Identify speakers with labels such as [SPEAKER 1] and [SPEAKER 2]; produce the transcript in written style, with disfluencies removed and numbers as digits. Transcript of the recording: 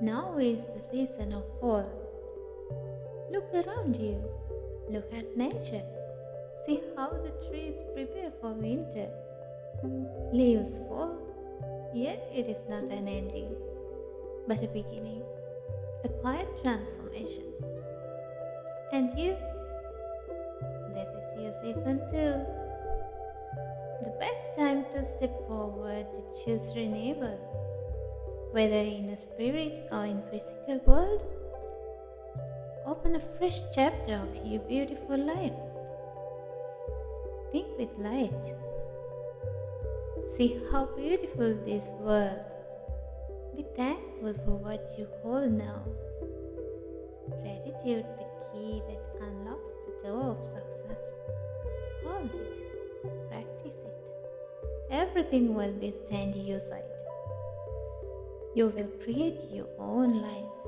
[SPEAKER 1] Now is the season of fall. Look around you. Look at nature. See how the trees prepare for winter. Leaves fall, yet it is not an ending, but a beginning, a quiet transformation. And you, this is your season too. The best time to step forward to choose renewal, whether in a spirit or in physical world. Open a fresh chapter of your beautiful life. Think with light. See how beautiful this world. Be thankful for what you hold now. Gratitude, the key that unlocks the door of success. Hold it. Practice it. Everything will be stand your side. You will create your own life.